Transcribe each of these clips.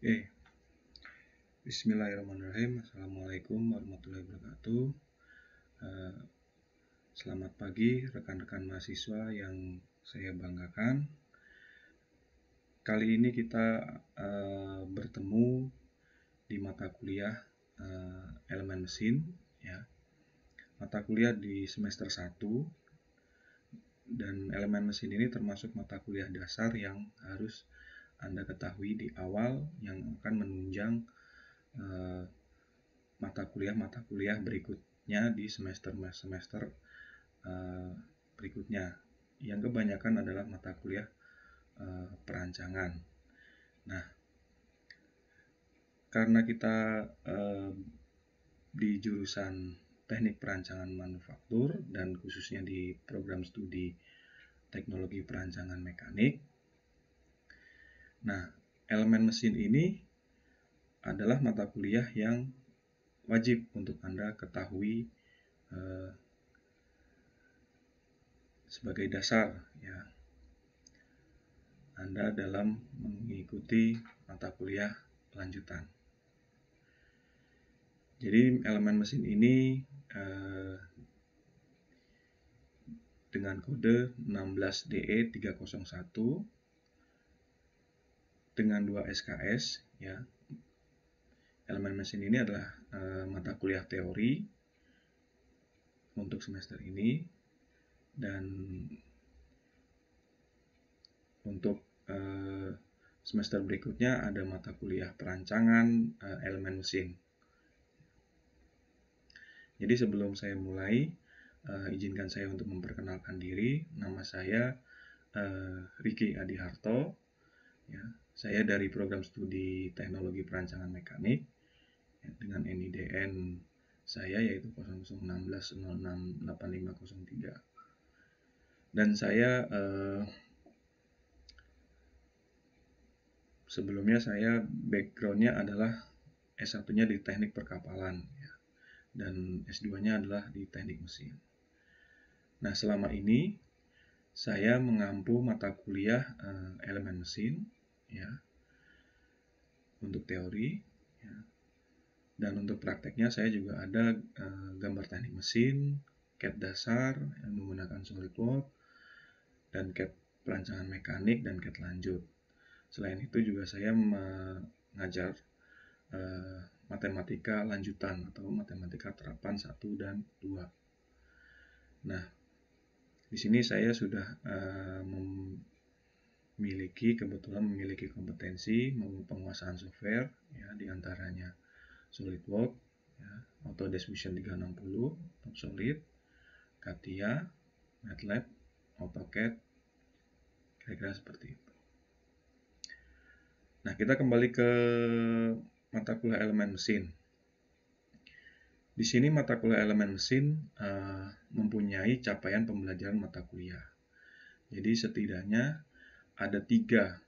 Oke, Bismillahirrahmanirrahim. Assalamualaikum warahmatullahi wabarakatuh. Selamat pagi rekan-rekan mahasiswa yang saya banggakan. Kali ini kita bertemu di mata kuliah elemen mesin, ya. Mata kuliah di semester 1, dan elemen mesin ini termasuk mata kuliah dasar yang harus Anda ketahui di awal yang akan menunjang mata kuliah berikutnya di semester berikutnya, yang kebanyakan adalah mata kuliah perancangan. Nah, karena kita di jurusan teknik perancangan manufaktur dan khususnya di program studi teknologi perancangan mekanik, nah, elemen mesin ini adalah mata kuliah yang wajib untuk Anda ketahui sebagai dasar, ya, Anda dalam mengikuti mata kuliah lanjutan. Jadi elemen mesin ini dengan kode 16DE301 dengan 2 SKS, ya. Elemen mesin ini adalah mata kuliah teori untuk semester ini, dan untuk semester berikutnya ada mata kuliah perancangan elemen mesin. Jadi sebelum saya mulai, izinkan saya untuk memperkenalkan diri. Nama saya Riki Adiharto, ya. Saya dari program studi teknologi perancangan mekanik, ya, dengan NIDN saya yaitu 0016068503. Dan saya sebelumnya saya backgroundnya adalah S1-nya di teknik perkapalan, ya, dan S2-nya adalah di teknik mesin. Nah, selama ini saya mengampu mata kuliah elemen mesin, ya, untuk teori, ya. Dan untuk prakteknya saya juga ada gambar teknik mesin, CAD dasar yang menggunakan SolidWorks, dan CAD perancangan mekanik dan CAD lanjut. Selain itu juga saya mengajar matematika lanjutan atau matematika terapan 1 dan 2. Nah, di sini saya sudah kebetulan memiliki kompetensi penguasaan software, ya, diantaranya SolidWorks, ya, Autodesk Fusion 360, TopSolid, CATIA, MATLAB, AutoCAD, kira-kira seperti itu. Nah, kita kembali ke mata kuliah elemen mesin. Di sini mata kuliah elemen mesin mempunyai capaian pembelajaran mata kuliah. Jadi setidaknya ada 3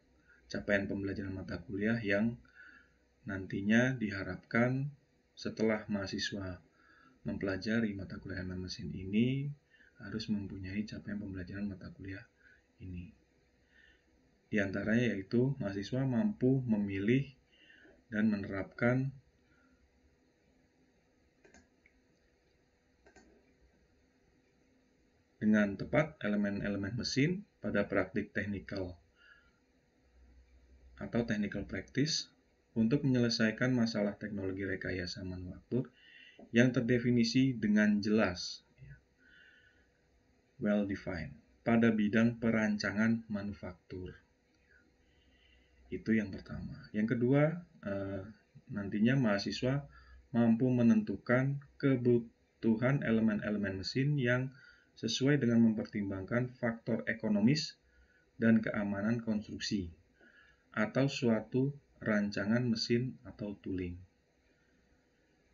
capaian pembelajaran mata kuliah yang nantinya diharapkan setelah mahasiswa mempelajari mata kuliah elemen mesin ini harus mempunyai capaian pembelajaran mata kuliah ini. Di antaranya yaitu mahasiswa mampu memilih dan menerapkan dengan tepat elemen-elemen mesin pada praktik teknikal atau technical practice untuk menyelesaikan masalah teknologi rekayasa manufaktur yang terdefinisi dengan jelas, well defined, pada bidang perancangan manufaktur. Itu yang pertama. Yang kedua, nantinya mahasiswa mampu menentukan kebutuhan elemen-elemen mesin yang sesuai dengan mempertimbangkan faktor ekonomis dan keamanan konstruksi atau suatu rancangan mesin atau tooling.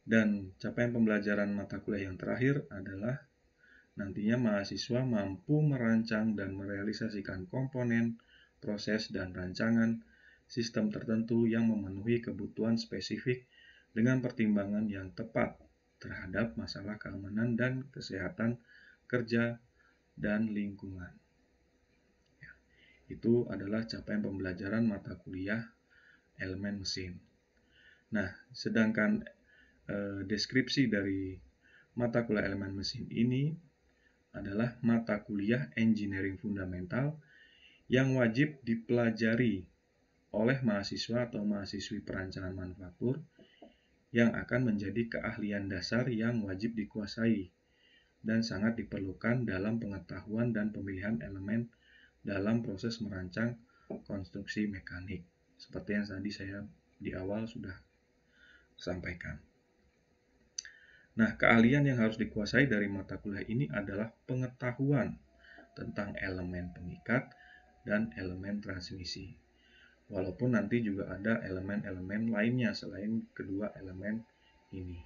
Dan capaian pembelajaran mata kuliah yang terakhir adalah nantinya mahasiswa mampu merancang dan merealisasikan komponen, proses, dan rancangan sistem tertentu yang memenuhi kebutuhan spesifik dengan pertimbangan yang tepat terhadap masalah keamanan dan kesehatan kerja dan lingkungan. Ya, itu adalah capaian pembelajaran mata kuliah elemen mesin. Nah, sedangkan deskripsi dari mata kuliah elemen mesin ini adalah mata kuliah engineering fundamental yang wajib dipelajari oleh mahasiswa atau mahasiswi perancangan manufaktur yang akan menjadi keahlian dasar yang wajib dikuasai dan sangat diperlukan dalam pengetahuan dan pemilihan elemen dalam proses merancang konstruksi mekanik. Seperti yang tadi saya di awal sudah sampaikan. Nah, keahlian yang harus dikuasai dari mata kuliah ini adalah pengetahuan tentang elemen pengikat dan elemen transmisi. Walaupun nanti juga ada elemen-elemen lainnya selain kedua elemen ini.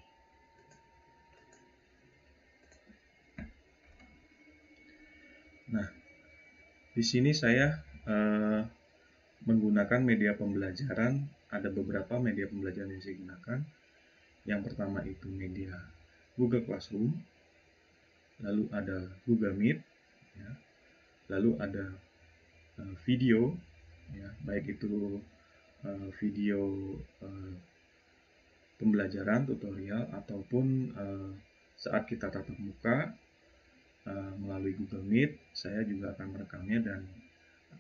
Nah, di sini saya menggunakan media pembelajaran. Ada beberapa media pembelajaran yang saya gunakan. Yang pertama itu media Google Classroom, lalu ada Google Meet, ya. Lalu ada video, ya, baik itu video pembelajaran tutorial ataupun saat kita tatap muka melalui Google Meet, saya juga akan merekamnya dan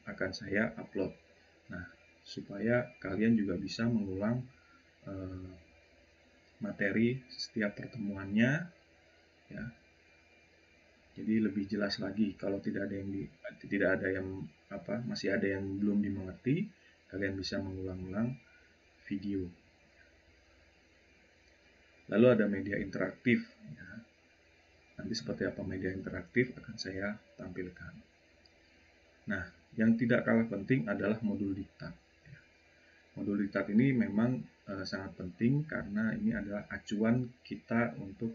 akan saya upload. Nah, supaya kalian juga bisa mengulang materi setiap pertemuannya, ya. Jadi lebih jelas lagi. Kalau tidak ada yang masih ada yang belum dimengerti, kalian bisa mengulang-ulang video. Lalu ada media interaktif. Ya. Nanti seperti apa media interaktif akan saya tampilkan. Nah, yang tidak kalah penting adalah modul diktat. Ya. Modul diktat ini memang sangat penting karena ini adalah acuan kita untuk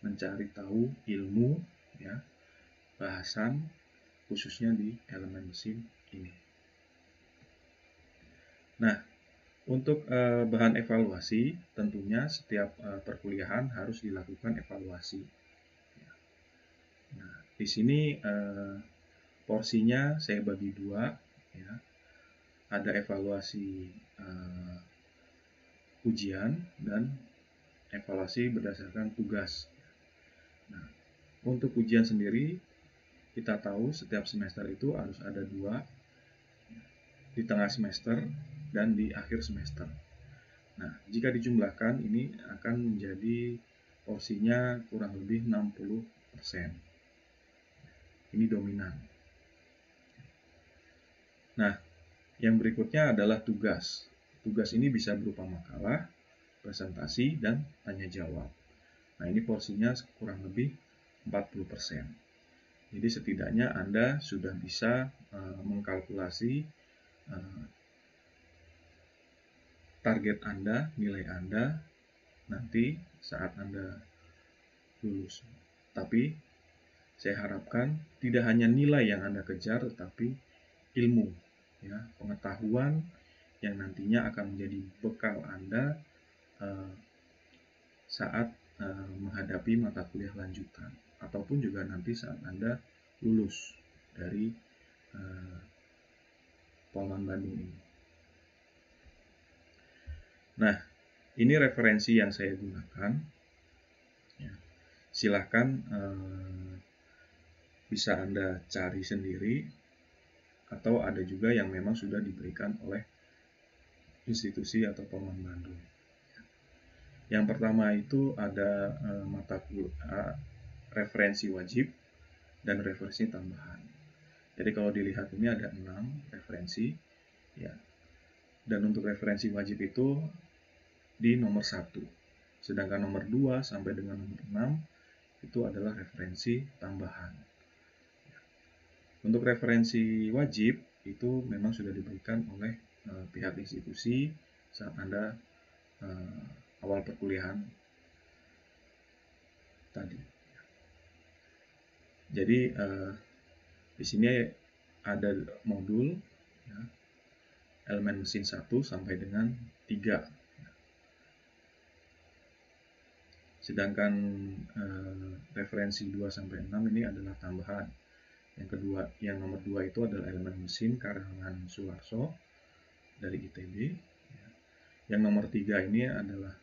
mencari tahu ilmu, ya, bahasan khususnya di elemen mesin ini. Nah, untuk bahan evaluasi, tentunya setiap perkuliahan harus dilakukan evaluasi. Nah, di sini porsinya saya bagi dua, ya. Ada evaluasi ujian dan evaluasi berdasarkan tugas. Nah, untuk ujian sendiri, kita tahu setiap semester itu harus ada 2, di tengah semester dan di akhir semester. Nah, jika dijumlahkan ini akan menjadi porsinya kurang lebih 60%. Ini dominan. Nah, yang berikutnya adalah tugas. Tugas ini bisa berupa makalah, presentasi, dan tanya jawab. Nah, ini porsinya kurang lebih 40%. Jadi setidaknya Anda sudah bisa mengkalkulasi target Anda, nilai Anda nanti saat Anda lulus. Tapi saya harapkan tidak hanya nilai yang Anda kejar, tetapi ilmu, ya, pengetahuan yang nantinya akan menjadi bekal Anda saat menghadapi mata kuliah lanjutan ataupun juga nanti saat Anda lulus dari Polman Bandung ini. Nah, ini referensi yang saya gunakan. Ya. Silahkan bisa Anda cari sendiri atau ada juga yang memang sudah diberikan oleh institusi atau Polman Bandung. Yang pertama itu ada mata kuliah referensi wajib dan referensi tambahan. Jadi kalau dilihat ini ada 6 referensi, ya. Dan untuk referensi wajib itu di nomor 1. Sedangkan nomor 2 sampai dengan nomor 6 itu adalah referensi tambahan. Untuk referensi wajib itu memang sudah diberikan oleh pihak institusi saat Anda awal perkuliahan tadi. Jadi di sini ada modul, ya, elemen mesin 1 sampai dengan 3. Sedangkan referensi 2 sampai 6 ini adalah tambahan. Yang nomor 2 itu adalah elemen mesin karangan Sularso. dari ITB. Yang nomor 3 ini adalah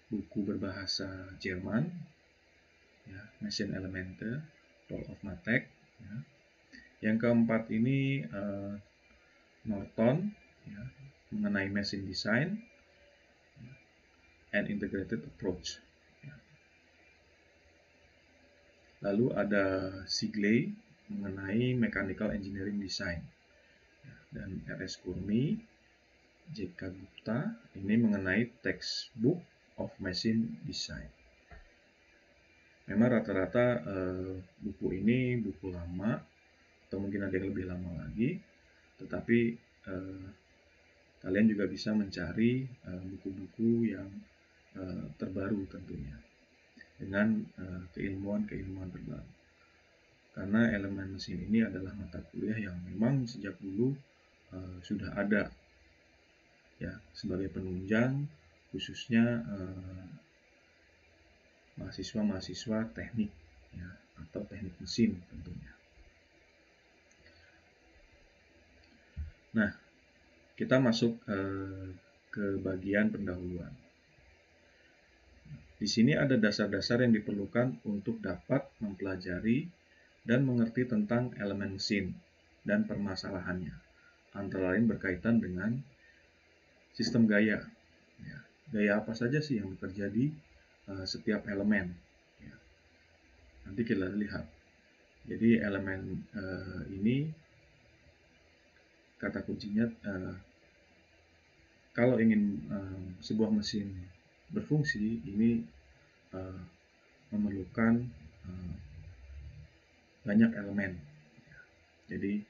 buku berbahasa Jerman, ya, Maschinenelemente, Roll of Matek. Ya. Yang keempat ini Norton, ya, mengenai machine design and integrated approach. Ya. Lalu ada Sigley mengenai mechanical engineering design, ya, dan R.S. Kurmi, J.K. Gupta ini mengenai textbook of machine design. Memang rata-rata buku ini buku lama, atau mungkin ada yang lebih lama lagi, tetapi kalian juga bisa mencari buku-buku yang terbaru tentunya, dengan keilmuan-keilmuan terbaru. Karena elemen mesin ini adalah mata kuliah yang memang sejak dulu sudah ada, ya, sebagai penunjang khususnya mahasiswa-mahasiswa teknik, ya, atau teknik mesin tentunya. Nah, kita masuk ke bagian pendahuluan. Di sini ada dasar-dasar yang diperlukan untuk dapat mempelajari dan mengerti tentang elemen mesin dan permasalahannya, antara lain berkaitan dengan sistem gaya. Ya, gaya apa saja sih yang bekerja di setiap elemen? Ya. Nanti kita lihat. Jadi elemen ini kata kuncinya, kalau ingin sebuah mesin berfungsi, ini memerlukan banyak elemen. Jadi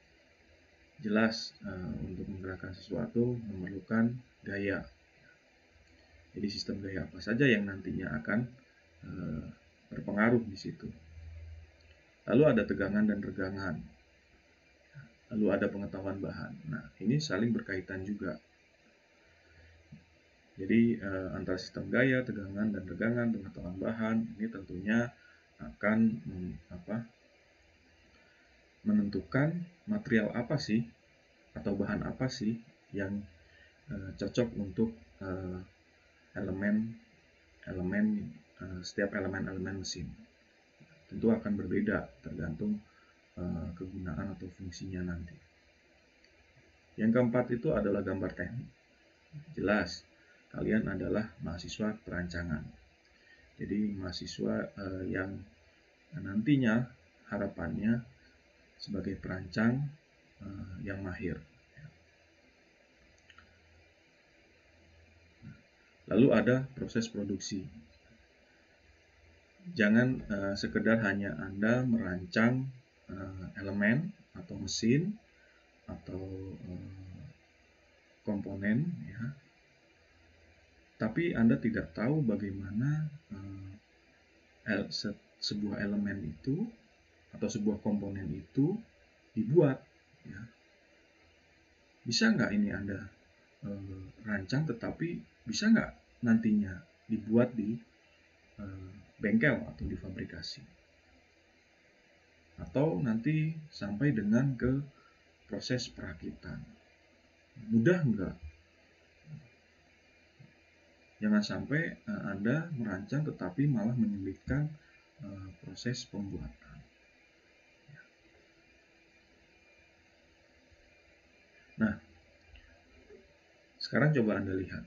jelas untuk menggerakkan sesuatu memerlukan gaya. Jadi sistem gaya apa saja yang nantinya akan berpengaruh di situ. Lalu ada tegangan dan regangan. Lalu ada pengetahuan bahan. Nah, ini saling berkaitan juga. Jadi antara sistem gaya, tegangan dan regangan, pengetahuan bahan ini tentunya akan menentukan material apa sih atau bahan apa sih yang cocok untuk setiap elemen mesin. Tentu akan berbeda tergantung kegunaan atau fungsinya nanti. Yang keempat itu adalah gambar teknik. Jelas, kalian adalah mahasiswa perancangan. Jadi mahasiswa yang nantinya harapannya sebagai perancang yang mahir. Lalu ada proses produksi. Jangan sekedar hanya Anda merancang elemen atau mesin atau komponen, ya, tapi Anda tidak tahu bagaimana sebuah elemen itu atau sebuah komponen itu dibuat, ya. Bisa nggak ini Anda rancang, tetapi bisa nggak nantinya dibuat di bengkel atau di fabrikasi, atau nanti sampai dengan ke proses perakitan, mudah nggak? Jangan sampai Anda merancang tetapi malah menyulitkan proses pembuatan. Nah, sekarang coba Anda lihat.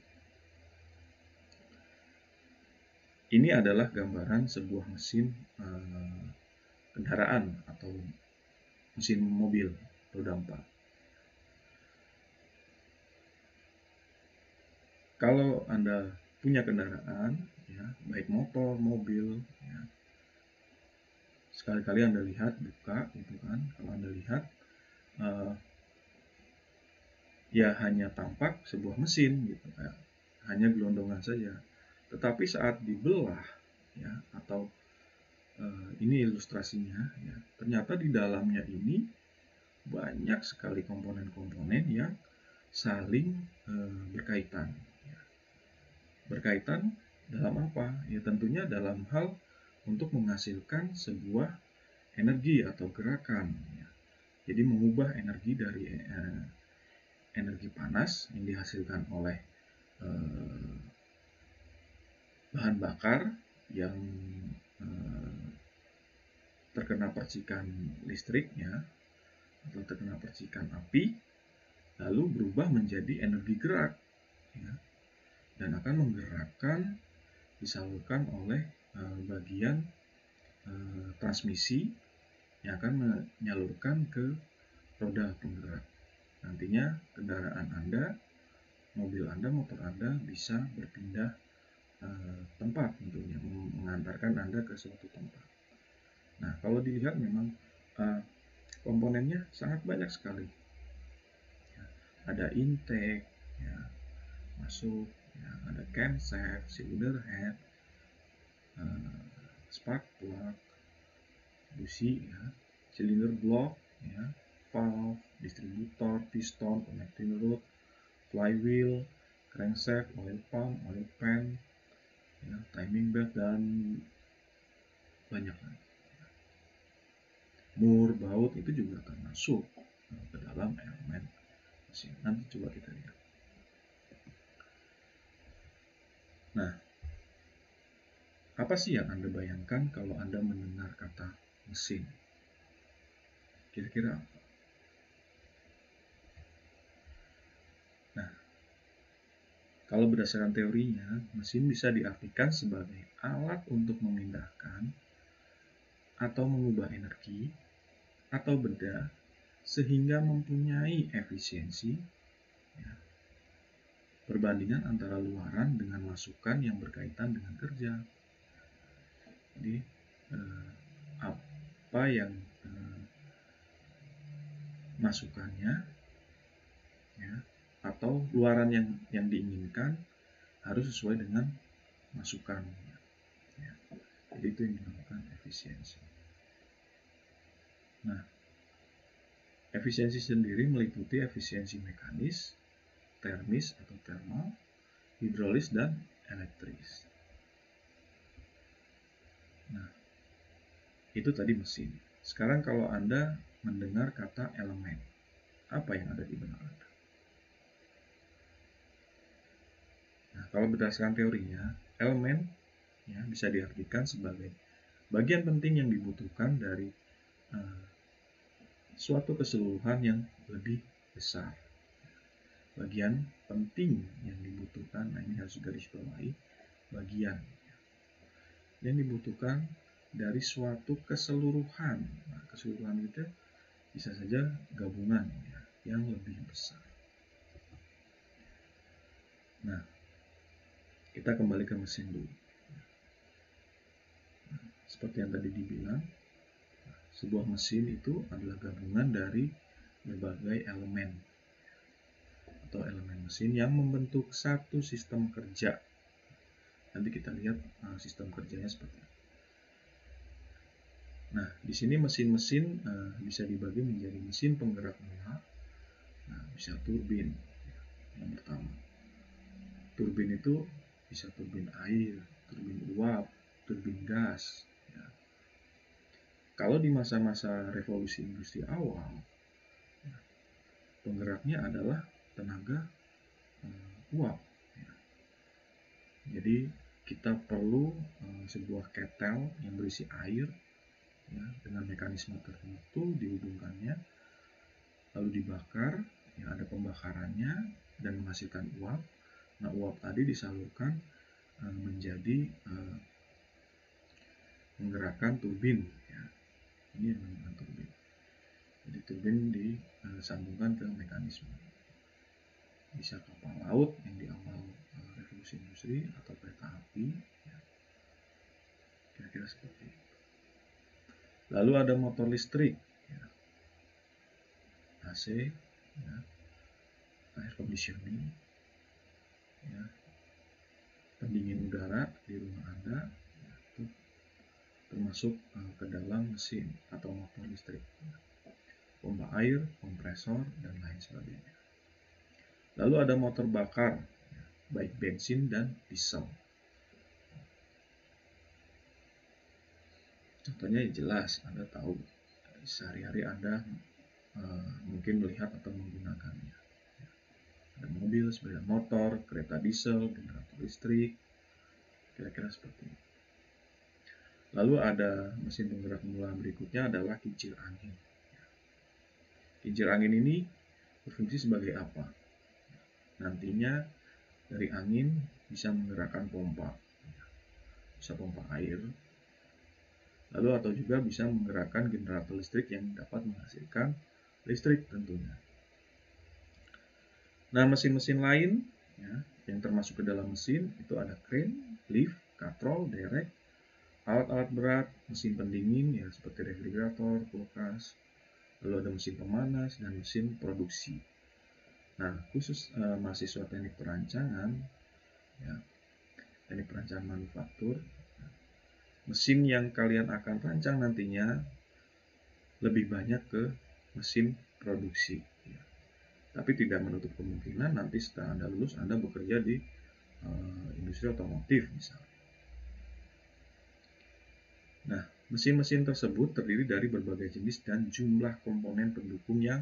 Ini adalah gambaran sebuah mesin kendaraan atau mesin mobil roda 4. Kalau Anda punya kendaraan, ya, baik motor, mobil, ya, sekali-kali Anda lihat, buka, gitu kan. Kalau Anda lihat, ya hanya tampak sebuah mesin, gitu, ya, hanya gelondongan saja. Tetapi saat dibelah, ya, atau ini ilustrasinya, ya, ternyata di dalamnya ini banyak sekali komponen-komponen yang saling berkaitan. Ya. Berkaitan dalam apa? Ya tentunya dalam hal untuk menghasilkan sebuah energi atau gerakan. Ya. Jadi mengubah energi dari energi panas yang dihasilkan oleh bahan bakar yang terkena percikan listriknya atau terkena percikan api, lalu berubah menjadi energi gerak, ya, dan akan menggerakkan, disalurkan oleh bagian transmisi yang akan menyalurkan ke roda penggerak. Nantinya kendaraan Anda, mobil Anda, motor Anda bisa berpindah tempat tentunya, mengantarkan Anda ke suatu tempat. Nah, kalau dilihat memang komponennya sangat banyak sekali. Ya, ada intake, ya, masuk, ya, ada camshaft, cylinder head, spark plug, busi, ya, cylinder block, ya, valve, distributor, piston, connecting rod, flywheel, crankshaft, oil pump, oil pan, ya, timing belt, dan banyak lagi. Mur, baut itu juga termasuk ke dalam elemen mesin. Nanti coba kita lihat. Nah, apa sih yang Anda bayangkan kalau Anda mendengar kata mesin? Kira-kira apa? Nah, kalau berdasarkan teorinya, mesin bisa diartikan sebagai alat untuk memindahkan atau mengubah energi atau benda sehingga mempunyai efisiensi, ya, perbandingan antara luaran dengan masukan yang berkaitan dengan kerja. Jadi apa yang masukannya, ya, atau luaran yang diinginkan harus sesuai dengan masukan, ya. Jadi itu yang dinamakan efisiensi. Nah, efisiensi sendiri meliputi efisiensi mekanis, termis atau thermal, hidrolis, dan elektris. Nah, itu tadi mesin. Sekarang kalau Anda mendengar kata elemen, apa yang ada di benak Anda? Nah, kalau berdasarkan teorinya, elemen, ya, bisa diartikan sebagai bagian penting yang dibutuhkan dari suatu keseluruhan yang lebih besar. Bagian penting yang dibutuhkan, nah ini harus digarisbawahi, bagian yang dibutuhkan dari suatu keseluruhan. Nah, keseluruhan itu bisa saja gabungan, ya, yang lebih besar. Nah, kita kembali ke mesin dulu. Nah, seperti yang tadi dibilang, sebuah mesin itu adalah gabungan dari berbagai elemen atau elemen mesin yang membentuk satu sistem kerja. Nanti kita lihat sistem kerjanya seperti apa. Nah, di sini mesin-mesin bisa dibagi menjadi mesin penggerak uap. Nah, bisa turbin. Yang pertama, turbin itu bisa turbin air, turbin uap, turbin gas. Ya. Kalau di masa-masa revolusi industri awal, ya, penggeraknya adalah tenaga uap. Ya. Jadi kita perlu sebuah ketel yang berisi air, ya, dengan mekanisme tertentu dihubungkannya, lalu dibakar, ya, ada pembakarannya dan menghasilkan uap. Nah, uap tadi disalurkan menjadi menggerakkan turbin, ya. Ini yang namanya turbin. Jadi turbin disambungkan ke mekanisme. Bisa kapal laut yang di awal revolusi industri atau kereta api, ya. Kira-kira seperti itu. Lalu ada motor listrik, ya. AC, ya, air conditioning, ya, pendingin udara di rumah Anda, ya, itu termasuk ke dalam mesin atau motor listrik, ya. Pompa air, kompresor, dan lain sebagainya. Lalu ada motor bakar, ya, baik bensin dan diesel. Contohnya jelas, Anda tahu sehari-hari Anda mungkin melihat atau menggunakannya. Ada mobil, sepeda motor, kereta diesel, generator listrik, kira-kira seperti itu. Lalu ada mesin penggerak mula berikutnya adalah kincir angin. Kincir angin ini berfungsi sebagai apa? Nantinya dari angin bisa menggerakkan pompa, bisa pompa air, lalu atau juga bisa menggerakkan generator listrik yang dapat menghasilkan listrik tentunya. Nah, mesin-mesin lain ya, yang termasuk ke dalam mesin itu ada crane, lift, katrol, derek, alat-alat berat, mesin pendingin ya seperti refrigerator, kulkas, lalu ada mesin pemanas dan mesin produksi. Nah, khusus mahasiswa teknik perancangan, ya, teknik perancangan manufaktur, mesin yang kalian akan rancang nantinya lebih banyak ke mesin produksi. Ya. Tapi tidak menutup kemungkinan nanti setelah Anda lulus, Anda bekerja di industri otomotif misalnya. Nah, mesin-mesin tersebut terdiri dari berbagai jenis dan jumlah komponen pendukung yang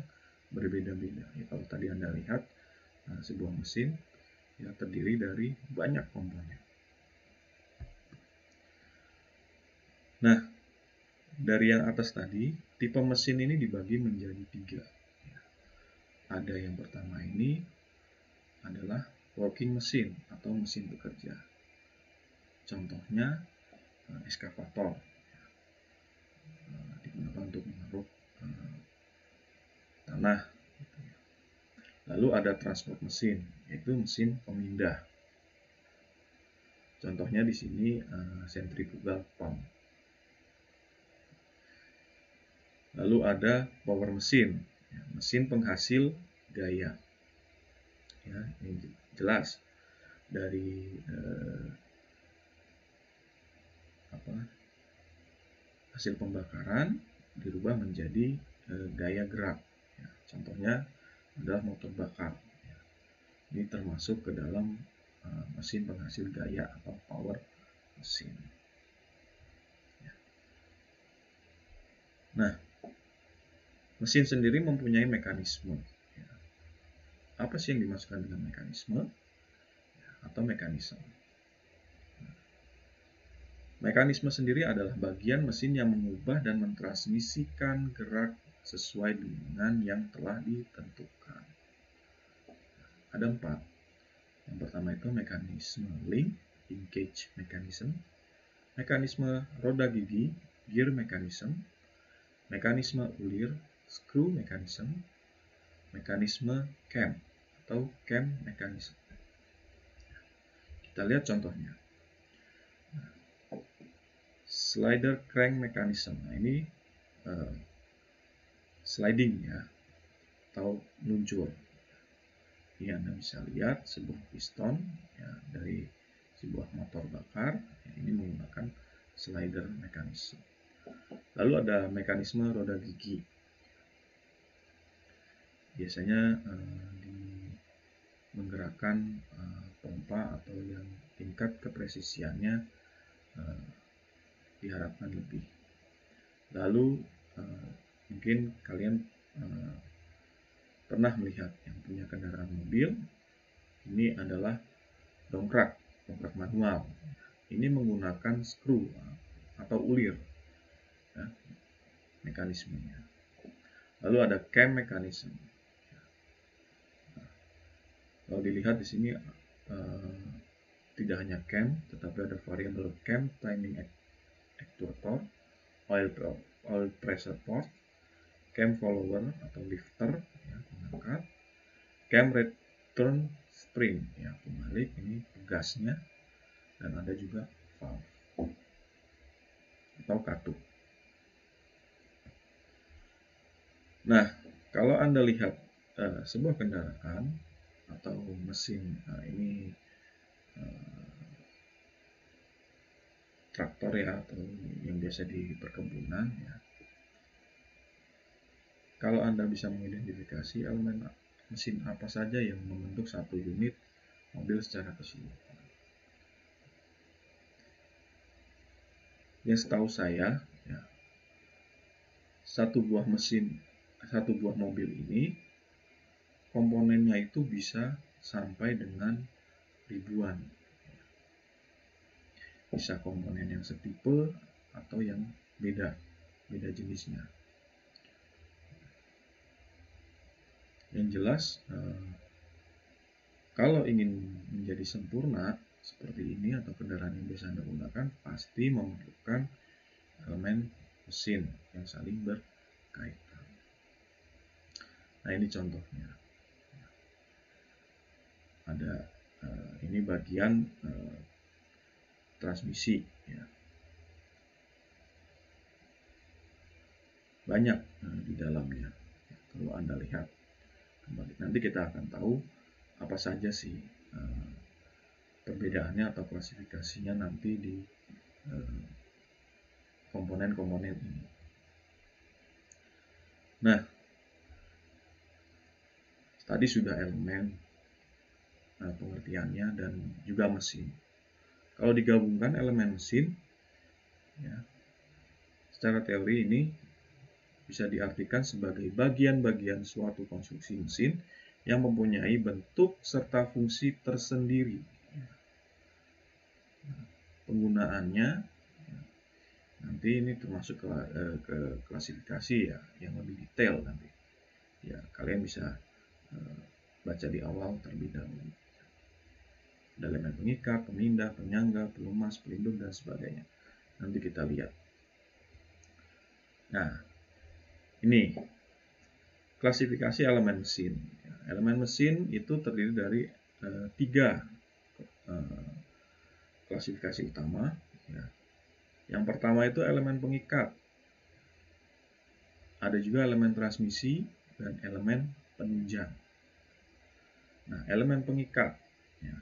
berbeda-beda. Ya, kalau tadi Anda lihat, sebuah mesin ya terdiri dari banyak komponen. Nah, dari yang atas tadi, tipe mesin ini dibagi menjadi 3. Ada yang pertama ini adalah working machine atau mesin bekerja. Contohnya eskavator, digunakan untuk mengeruk tanah. Lalu ada transport mesin, yaitu mesin pemindah. Contohnya di sini centrifugal pump. Lalu ada power mesin, mesin penghasil gaya. Ya, ini jelas dari hasil pembakaran dirubah menjadi gaya gerak. Ya, contohnya adalah motor bakar. Ya, ini termasuk ke dalam mesin penghasil gaya atau power mesin. Ya. Nah, mesin sendiri mempunyai mekanisme. Ya. Apa sih yang dimaksudkan dengan mekanisme atau mekanisme? Mekanisme sendiri adalah bagian mesin yang mengubah dan mentransmisikan gerak sesuai dengan yang telah ditentukan. Ada 4. Yang pertama itu mekanisme linkage mechanism, mekanisme roda gigi, gear mechanism, mekanisme ulir, screw mechanism, mekanisme cam atau cam mechanism. Kita lihat contohnya. Slider crank mechanism. Nah, ini sliding ya atau luncur. Ini Anda bisa lihat sebuah piston ya, dari sebuah motor bakar. Ini menggunakan slider mechanism. Lalu ada mekanisme roda gigi. Biasanya menggerakkan pompa atau yang tingkat kepresisiannya diharapkan lebih. Lalu mungkin kalian pernah melihat yang punya kendaraan mobil, ini adalah dongkrak manual. Ini menggunakan screw atau ulir ya, mekanismenya. Lalu ada cam mechanism. Kalau dilihat di sini tidak hanya cam, tetapi ada variable cam timing actuator, oil pressure port, cam follower atau lifter, ya, pengangkat, cam return spring, ya, pembalik, ini pegasnya, dan ada juga valve atau katup. Nah, kalau Anda lihat sebuah kendaraan atau mesin, ini traktor ya, atau yang biasa di perkebunan ya. Kalau Anda bisa mengidentifikasi elemen mesin apa saja yang membentuk satu unit mobil secara keseluruhan. Yang setahu saya ya, satu buah mobil ini komponennya itu bisa sampai dengan ribuan. Bisa komponen yang setipe atau yang beda jenisnya. Yang jelas, kalau ingin menjadi sempurna seperti ini atau kendaraan yang biasa Anda gunakan, pasti memerlukan elemen mesin yang saling berkaitan. Nah, ini contohnya. Ada ini bagian transmisi, ya. Banyak di dalamnya. Kalau Anda lihat kembali, nanti kita akan tahu apa saja sih perbedaannya atau klasifikasinya nanti di komponen-komponen ini. Nah, tadi sudah elemen pengertiannya dan juga mesin. Kalau digabungkan elemen mesin, ya, secara teori ini bisa diartikan sebagai bagian-bagian suatu konstruksi mesin yang mempunyai bentuk serta fungsi tersendiri. Penggunaannya nanti ini termasuk ke klasifikasi, ya, yang lebih detail nanti. Ya, kalian bisa baca di awal terlebih dahulu. Ada elemen pengikat, pemindah, penyangga, pelumas, pelindung, dan sebagainya. Nanti kita lihat. Nah, ini klasifikasi elemen mesin. Elemen mesin itu terdiri dari 3 klasifikasi utama. Ya. Yang pertama itu elemen pengikat. Ada juga elemen transmisi dan elemen penunjang. Nah, elemen pengikat, ya,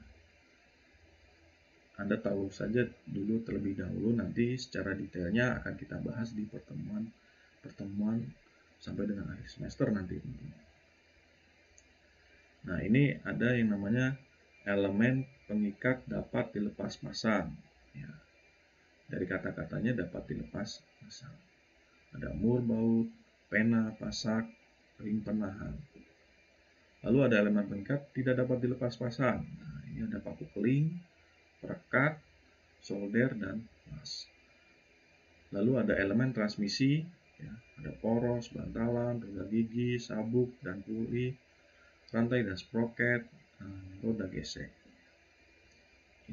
Anda tahu saja dulu terlebih dahulu, nanti secara detailnya akan kita bahas di pertemuan sampai dengan akhir semester nanti. Nah, ini ada yang namanya elemen pengikat dapat dilepas pasang. Ya. Dari kata-katanya dapat dilepas pasang. Ada mur, baut, pena, pasak, ring penahan. Lalu ada elemen pengikat tidak dapat dilepas pasang. Nah, ini ada paku keling, perekat, solder, dan las. Lalu ada elemen transmisi, ya, ada poros, bantalan, roda gigi, sabuk, dan puli, rantai dan sproket, roda gesek.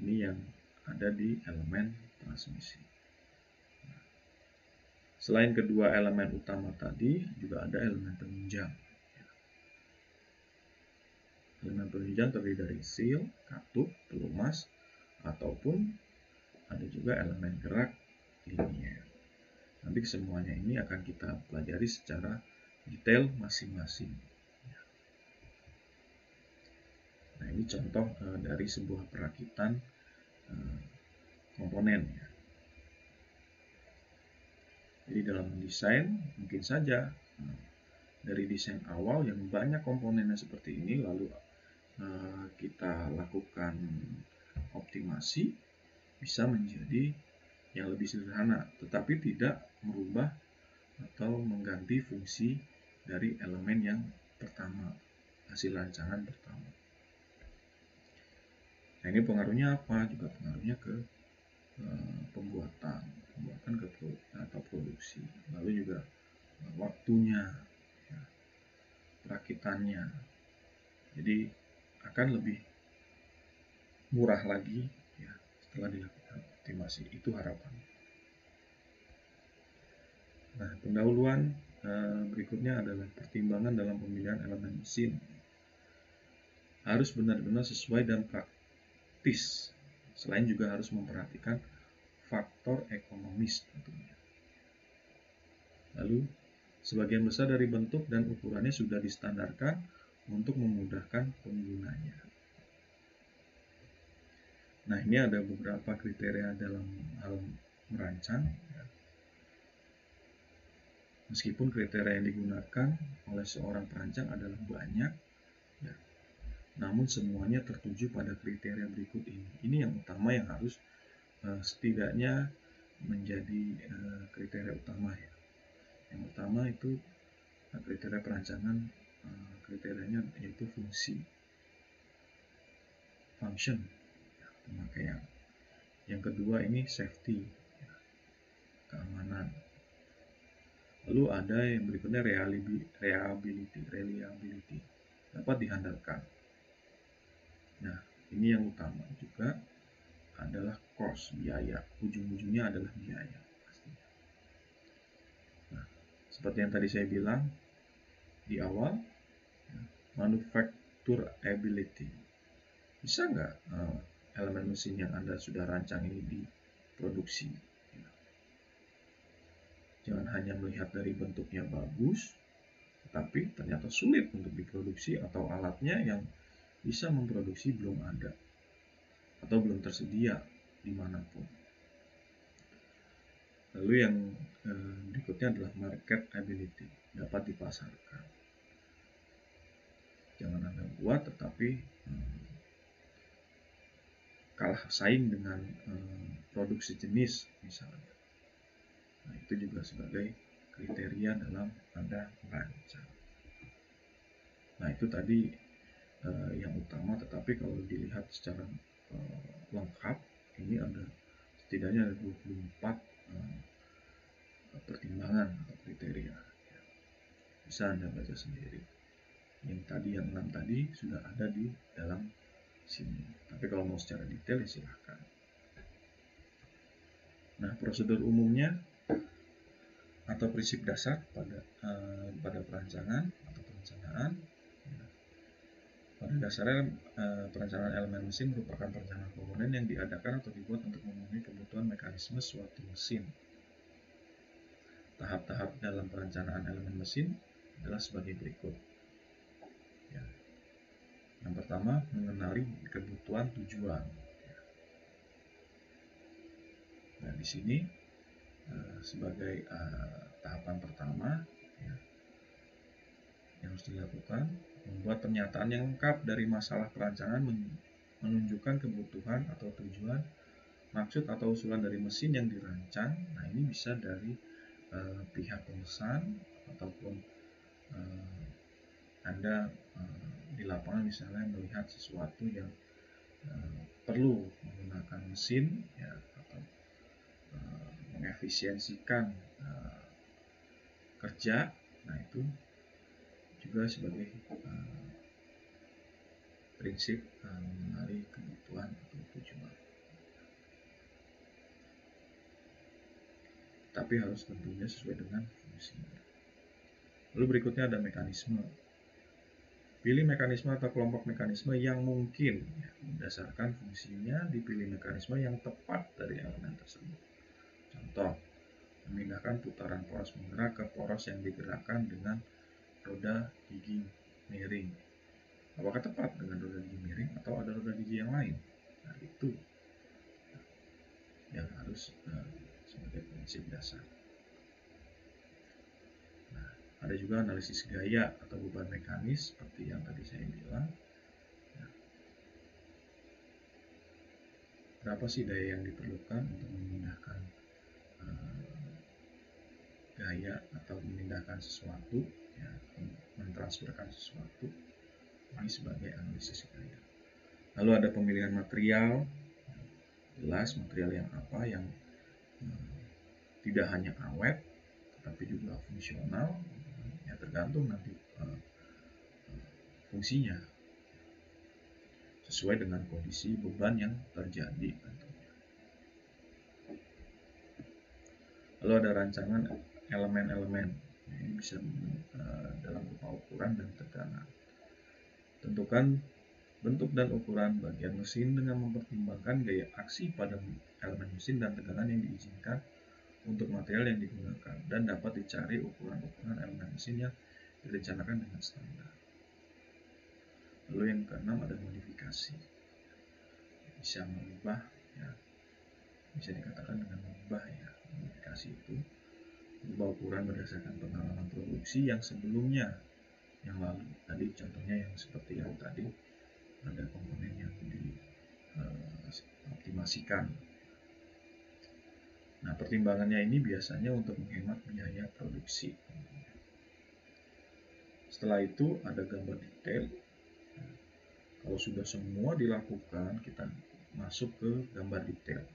Ini yang ada di elemen transmisi. Selain kedua elemen utama tadi, juga ada elemen penunjang. Elemen penunjang terdiri dari seal, katup, pelumas, ataupun ada juga elemen gerak linier. Nanti semuanya ini akan kita pelajari secara detail masing-masing. Nah, ini contoh dari sebuah perakitan komponen. Ya. Jadi dalam mendesain mungkin saja dari desain awal yang banyak komponennya seperti ini, lalu kita lakukan optimasi, bisa menjadi yang lebih sederhana, tetapi tidak merubah atau mengganti fungsi dari elemen yang pertama, hasil rancangan pertama. Nah, ini pengaruhnya apa? Juga pengaruhnya ke pembuatan atau produksi, lalu juga waktunya, ya, perakitannya. Jadi akan lebih murah lagi, ya, setelah dilakukan optimasi. Itu harapan. Nah, pendahuluan berikutnya adalah pertimbangan dalam pemilihan elemen mesin. Harus benar-benar sesuai dan praktis. Selain juga harus memperhatikan faktor ekonomis tentunya. Lalu, sebagian besar dari bentuk dan ukurannya sudah distandarkan untuk memudahkan penggunanya. Nah, ini ada beberapa kriteria dalam hal merancang. Meskipun kriteria yang digunakan oleh seorang perancang adalah banyak, ya, namun semuanya tertuju pada kriteria berikut ini. Ini yang utama yang harus setidaknya menjadi kriteria utama, ya. Yang pertama itu kriteria perancangan, kriterianya yaitu fungsi. function, pemakaian. Yang kedua ini safety, keamanan. Lalu ada yang berikutnya reliability, dapat diandalkan. Nah, ini yang utama juga adalah cost, biaya. Ujung-ujungnya adalah biaya. Nah, seperti yang tadi saya bilang di awal, manufacturability. Bisa nggak elemen mesin yang Anda sudah rancang ini diproduksi? Jangan hanya melihat dari bentuknya bagus, tetapi ternyata sulit untuk diproduksi atau alatnya yang bisa memproduksi belum ada atau belum tersedia dimanapun. Lalu yang berikutnya adalah marketability, dapat dipasarkan. Jangan Anda buat tetapi kalah saing dengan produk sejenis misalnya. Nah, itu juga sebagai kriteria dalam Anda merancang. Nah, itu tadi yang utama, tetapi kalau dilihat secara lengkap, ini ada setidaknya ada 24 pertimbangan atau kriteria. Bisa Anda baca sendiri. Yang tadi yang 6 tadi sudah ada di dalam sini. Tapi kalau mau secara detail ya silahkan. Nah, prosedur umumnya atau prinsip dasar pada perancangan atau perencanaan. Pada dasarnya perencanaan elemen mesin merupakan perencanaan komponen yang diadakan atau dibuat untuk memenuhi kebutuhan mekanisme suatu mesin. Tahap-tahap dalam perencanaan elemen mesin adalah sebagai berikut. Yang pertama, mengenali kebutuhan tujuan. Nah, di sini sebagai tahapan pertama yang harus dilakukan, membuat pernyataan yang lengkap dari masalah perancangan, menunjukkan kebutuhan atau tujuan, maksud atau usulan dari mesin yang dirancang. Nah, ini bisa dari pihak pemesan ataupun Anda di lapangan misalnya melihat sesuatu yang perlu menggunakan mesin atau mengefisiensikan kerja. Nah, itu juga sebagai prinsip mengenali kebutuhan atau tujuan. Tapi harus tentunya sesuai dengan fungsinya. Lalu berikutnya ada mekanisme. Pilih mekanisme atau kelompok mekanisme yang mungkin. Berdasarkan fungsinya, dipilih mekanisme yang tepat dari elemen tersebut. Contoh, memindahkan putaran poros penggerak ke poros yang digerakkan dengan roda gigi miring. Apakah tepat dengan roda gigi miring atau ada roda gigi yang lain? Nah, itu yang harus sebagai prinsip dasar. Nah, ada juga analisis gaya atau beban mekanis seperti yang tadi saya bilang. Berapa sih daya yang diperlukan untuk memindahkan gaya atau memindahkan sesuatu, mentransferkan sesuatu. Ini sebagai analisis gaya. Lalu ada pemilihan material, jelas material yang apa yang tidak hanya awet, tetapi juga fungsional, ya tergantung nanti fungsinya sesuai dengan kondisi beban yang terjadi. Lalu ada rancangan elemen-elemen, ini bisa dalam berupa ukuran dan tegangan. Tentukan bentuk dan ukuran bagian mesin dengan mempertimbangkan gaya aksi pada elemen mesin dan tegangan yang diizinkan untuk material yang digunakan, dan dapat dicari ukuran-ukuran elemen mesin yang direncanakan dengan standar. Lalu yang keenam ada modifikasi. Bisa mengubah, bisa dikatakan dengan mengubah modifikasi itu mengubah ukuran berdasarkan pengalaman produksi yang sebelumnya, yang lalu. Tadi contohnya yang seperti yang tadi, ada komponen yang dioptimasikan. Nah, pertimbangannya ini biasanya untuk menghemat biaya produksi. Setelah itu ada gambar detail. Kalau sudah semua dilakukan, kita masuk ke gambar detail.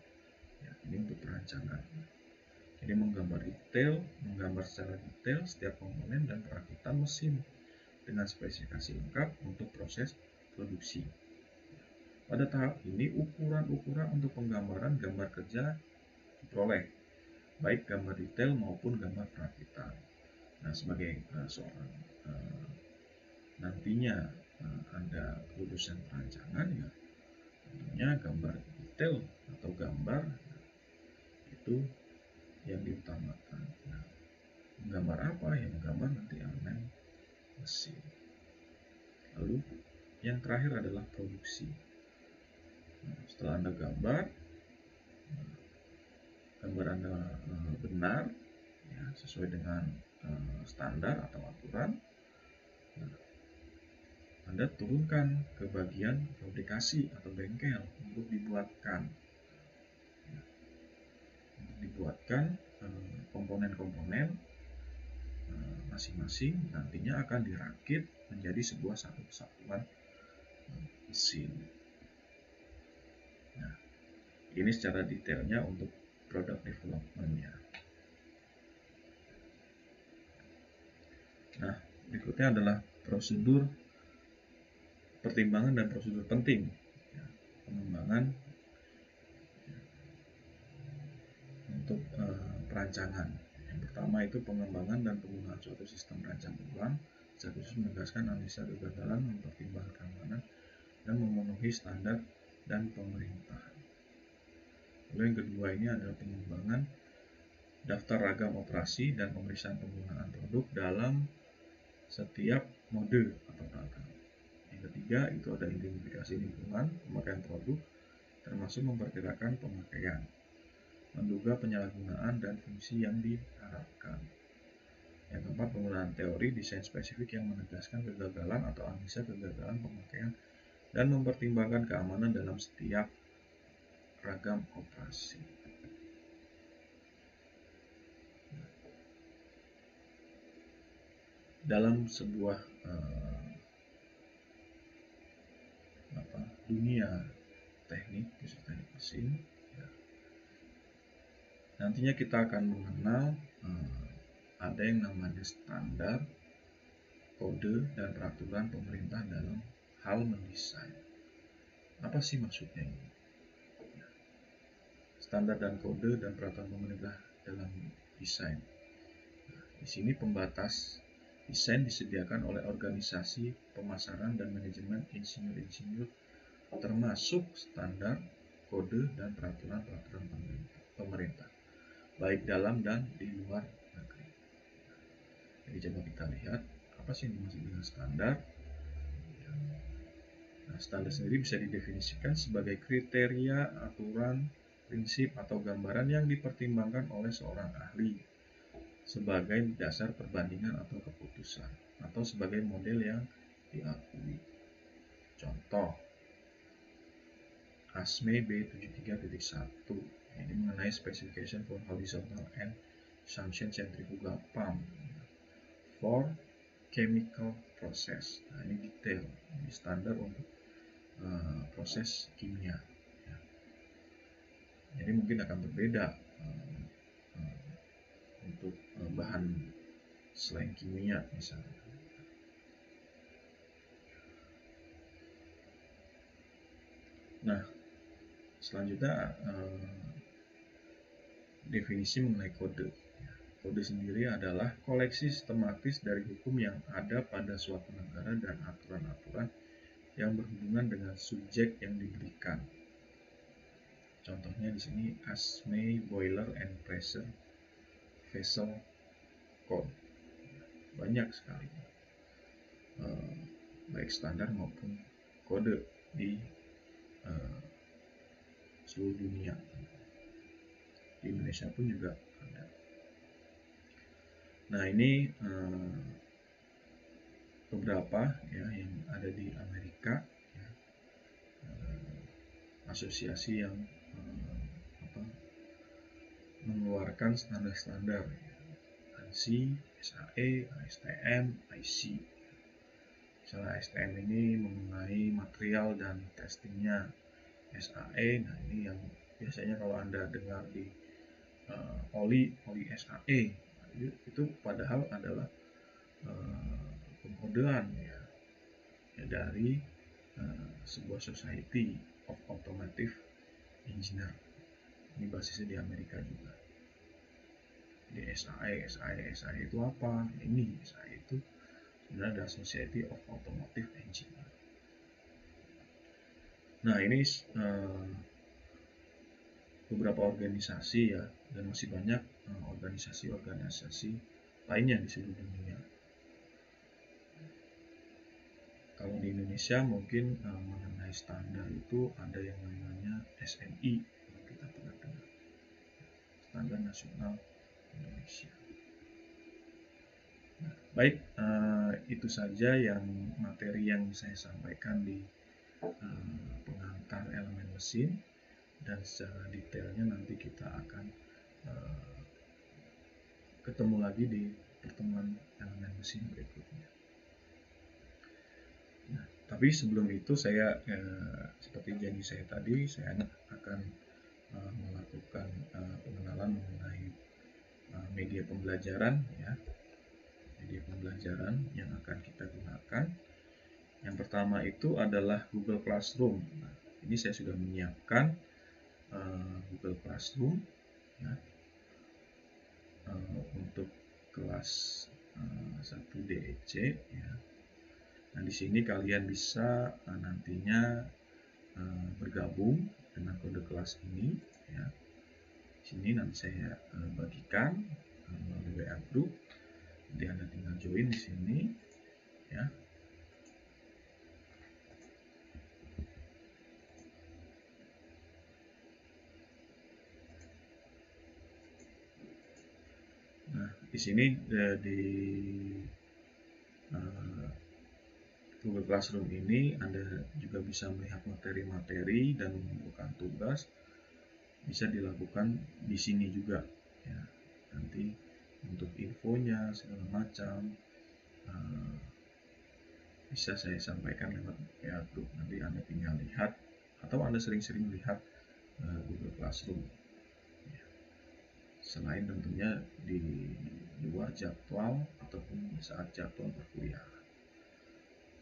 Ya, ini untuk perancangan. Jadi menggambar secara detail setiap komponen dan perakitan mesin dengan spesifikasi lengkap untuk proses produksi. Pada tahap ini, ukuran-ukuran untuk penggambaran gambar kerja diperoleh, baik gambar detail maupun gambar perakitan. Nah, sebagai seorang nantinya Anda lulusan perancangan, ya tentunya gambar detail atau gambar itu yang diutamakan. Nah, menggambar apa? Ya menggambar nanti elemen mesin. Lalu yang terakhir adalah produksi. Nah, setelah Anda gambar Anda benar, ya, sesuai dengan standar atau aturan, nah, Anda turunkan ke bagian fabrikasi atau bengkel untuk dibuatkan komponen-komponen masing-masing, nantinya akan dirakit menjadi sebuah satu kesatuan mesin. Nah, ini secara detailnya untuk product development-nya. Nah, berikutnya adalah prosedur pertimbangan dan prosedur penting, ya, pengembangan untuk perancangan. Yang pertama itu pengembangan dan penggunaan suatu sistem rancang ulang, secara khusus menegaskan analisa kegagalan, mempertimbangkan keamanan, dan memenuhi standar dan pemerintahan. Lalu yang kedua ini adalah pengembangan daftar ragam operasi dan pemeriksaan penggunaan produk dalam setiap mode atau ragam. Yang ketiga itu ada identifikasi lingkungan pemakaian produk, termasuk memperkirakan pemakaian, menduga penyalahgunaan dan fungsi yang diharapkan. Yang keempat, penggunaan teori desain spesifik yang menegaskan kegagalan atau analisa kegagalan pemakaian dan mempertimbangkan keamanan dalam setiap ragam operasi. Dalam sebuah dunia teknik, khusus teknik mesin, ya, nantinya kita akan mengenal ada yang namanya standar, kode, dan peraturan pemerintah dalam hal mendesain. Apa sih maksudnya ini? Standar dan kode dan peraturan pemerintah dalam desain. Nah, di sini pembatas desain disediakan oleh organisasi pemasaran dan manajemen insinyur-insinyur, termasuk standar, kode, dan peraturan-peraturan pemerintah, baik dalam dan di luar negeri. Jadi coba kita lihat apa sih yang dimaksud dengan standar. Nah, standar sendiri bisa didefinisikan sebagai kriteria, aturan, prinsip, atau gambaran yang dipertimbangkan oleh seorang ahli sebagai dasar perbandingan atau keputusan, atau sebagai model yang diakui. Contoh, ASME B73.1 ini mengenai specification for horizontal and suction centrifugal pump for chemical process. Nah, ini detail, ini standar untuk proses kimia. Ya. Jadi mungkin akan berbeda untuk bahan selain kimia misalnya. Nah, selanjutnya definisi mengenai kode. Kode sendiri adalah koleksi sistematis dari hukum yang ada pada suatu negara dan aturan-aturan yang berhubungan dengan subjek yang diberikan. Contohnya di sini ASME Boiler and Pressure Vessel Code. Banyak sekali, baik standar maupun kode di seluruh dunia. Di Indonesia pun juga ada. Nah, ini beberapa ya yang ada di Amerika, ya, asosiasi yang mengeluarkan standar-standar, ya, ANSI, SAE, ASTM, IC. Misalnya STM ini mengenai material dan testingnya, SAE. Nah, ini yang biasanya kalau Anda dengar di oli SAE, itu padahal adalah pengkodean ya dari sebuah Society of Automotive Engineer. Ini basisnya di Amerika juga. Jadi SAE itu apa? Ini SAE itu sebenarnya adalah Society of Automotive Engineer. Nah, ini beberapa organisasi ya, dan masih banyak organisasi-organisasi lainnya di seluruh dunia. Kalau di Indonesia mungkin mengenai standar itu ada yang namanya SNI, kalau kita pernah dengar, Standar Nasional Indonesia. Nah, baik, itu saja yang materi yang saya sampaikan di pengantar elemen mesin, dan secara detailnya nanti kita akan ketemu lagi di pertemuan elemen mesin berikutnya. Nah, tapi sebelum itu saya seperti janji saya tadi, saya akan melakukan pengenalan mengenai media pembelajaran ya. Media pembelajaran yang akan kita gunakan. Yang pertama itu adalah Google Classroom. Nah, ini saya sudah menyiapkan Google Classroom ya, untuk kelas 1 DEC ya. Nah, di sini kalian bisa nantinya bergabung dengan kode kelas ini ya. Di sini nanti saya bagikan melalui WA group. Nanti Anda tinggal join di sini ya. Nah, di sini di Google Classroom ini Anda juga bisa melihat materi-materi dan mengumpulkan tugas. Bisa dilakukan di sini juga ya. Nanti untuk infonya segala macam bisa saya sampaikan lewat WA group. Nanti Anda tinggal lihat, atau Anda sering-sering lihat Google Classroom ya. Selain tentunya di luar jadwal ataupun saat jadwal perkuliahan.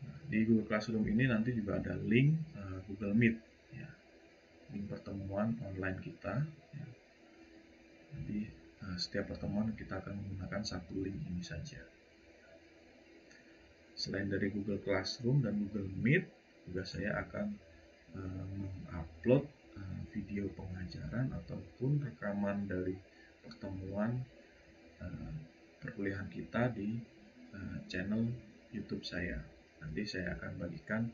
Nah, di Google Classroom ini nanti juga ada link Google Meet ya, link pertemuan online kita ya. Jadi setiap pertemuan kita akan menggunakan satu link ini saja. Selain dari Google Classroom dan Google Meet, juga saya akan mengupload video pengajaran ataupun rekaman dari pertemuan perkuliahan kita di channel YouTube saya. Nanti saya akan bagikan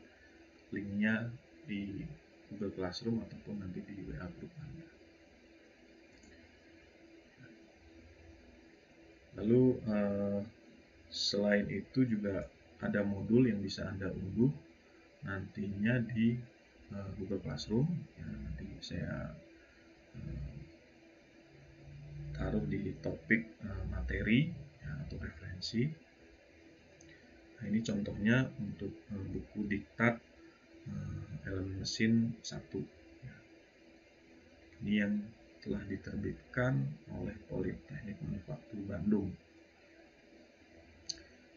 linknya di Google Classroom ataupun nanti di WA group Anda. Lalu selain itu juga ada modul yang bisa Anda unduh nantinya di Google Classroom ya. Nanti saya taruh di topik materi ya, atau referensi. Nah, ini contohnya untuk buku diktat elemen mesin 1 ya. Ini yang telah diterbitkan oleh Politeknik Manufaktur Bandung.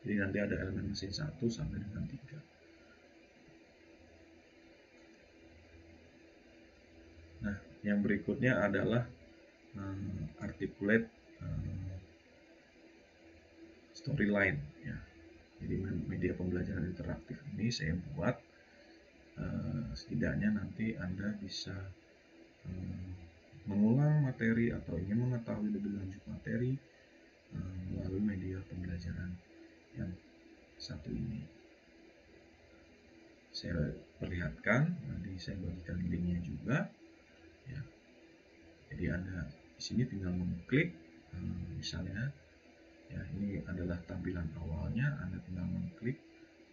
Jadi nanti ada elemen mesin 1 sampai dengan 3. Nah, yang berikutnya adalah articulate storyline ya. Jadi media pembelajaran interaktif ini saya buat setidaknya nanti Anda bisa mengulang materi atau ingin mengetahui lebih lanjut materi melalui media pembelajaran yang satu ini. Saya perlihatkan, nanti saya bagikan linknya juga ya. Jadi Anda di sini tinggal mengklik misalnya ya, ini adalah tampilan awalnya. Anda tinggal mengklik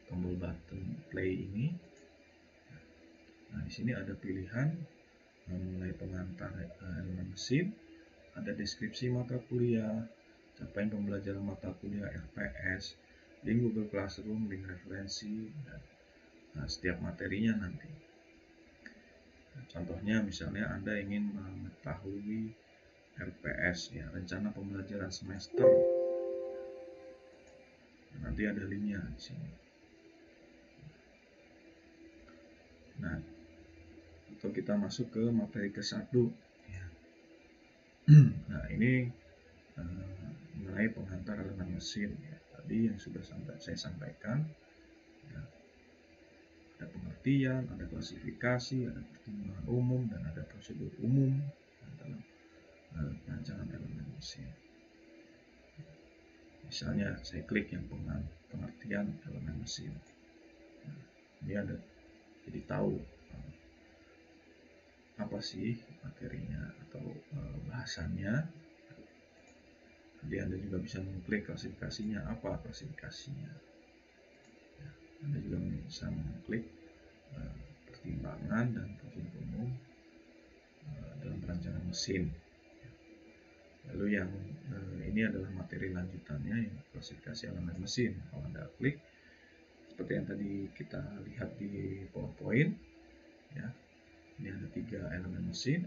tombol button play ini. Nah, di sini ada pilihan mulai pengantar elemen mesin, ada deskripsi mata kuliah, capaian pembelajaran mata kuliah RPS, link Google Classroom, link referensi, dan setiap materinya nanti. Contohnya misalnya Anda ingin mengetahui RPS, ya, rencana pembelajaran semester. Nanti ada linknya di sini. Nah, atau kita masuk ke materi ke-1. Ya. Nah, ini mengenai pengantar elemen mesin. Ya. Tadi yang sudah saya sampaikan. Ya. Ada pengertian, ada klasifikasi, ada pertimbangan umum, dan ada prosedur umum dalam perancangan elemen mesin. Misalnya saya klik yang pengertian elemen mesin. Nah, ini ada, jadi tahu apa sih materinya atau bahasannya. Jadi Anda juga bisa mengklik klasifikasinya, apa klasifikasinya. Ya, Anda juga bisa mengklik pertimbangan dan prosedur umum dalam perancangan mesin. Lalu yang ini adalah materi lanjutannya, yang klasifikasi elemen mesin. Kalau Anda klik, seperti yang tadi kita lihat di PowerPoint, ya, ini ada 3 elemen mesin,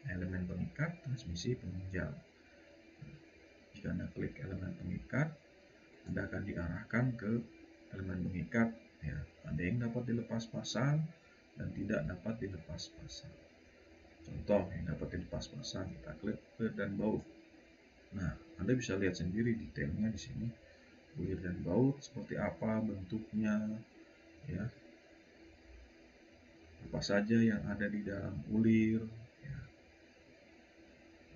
elemen pengikat, transmisi, penunjang. Jika Anda klik elemen pengikat, Anda akan diarahkan ke elemen pengikat. Ya, ada yang dapat dilepas pasang dan tidak dapat dilepas pasang. Contoh yang dapat dilepas pasang, kita klik bulir dan baut. Nah, Anda bisa lihat sendiri detailnya di sini. Bulir dan baut seperti apa bentuknya, ya. Apa saja yang ada di dalam bulir, ya.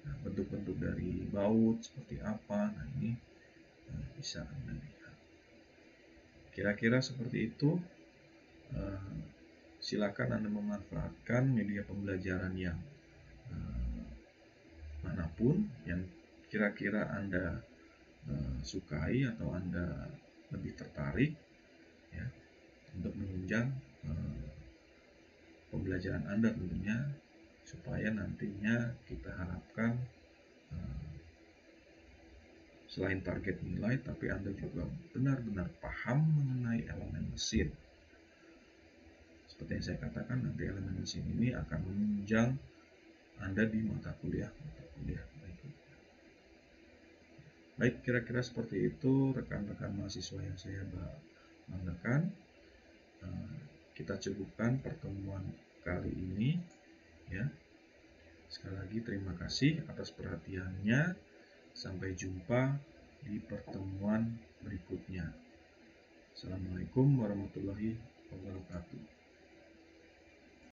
Nah, bentuk-bentuk dari baut seperti apa. Nah, ini bisa Anda lihat. Kira-kira seperti itu. Silakan Anda memanfaatkan media pembelajaran yang manapun yang kira-kira Anda sukai atau Anda lebih tertarik, ya, untuk menunjang pembelajaran Anda tentunya, supaya nantinya kita harapkan selain target nilai, tapi Anda juga benar-benar paham mengenai elemen mesin. Seperti yang saya katakan, nanti elemen mesin ini akan menunjang Anda di mata kuliah berikutnya. Baik, kira-kira seperti itu rekan-rekan mahasiswa yang saya banggakan. Kita cukupkan pertemuan kali ini, ya. Sekali lagi terima kasih atas perhatiannya. Sampai jumpa di pertemuan berikutnya. Assalamualaikum warahmatullahi wabarakatuh.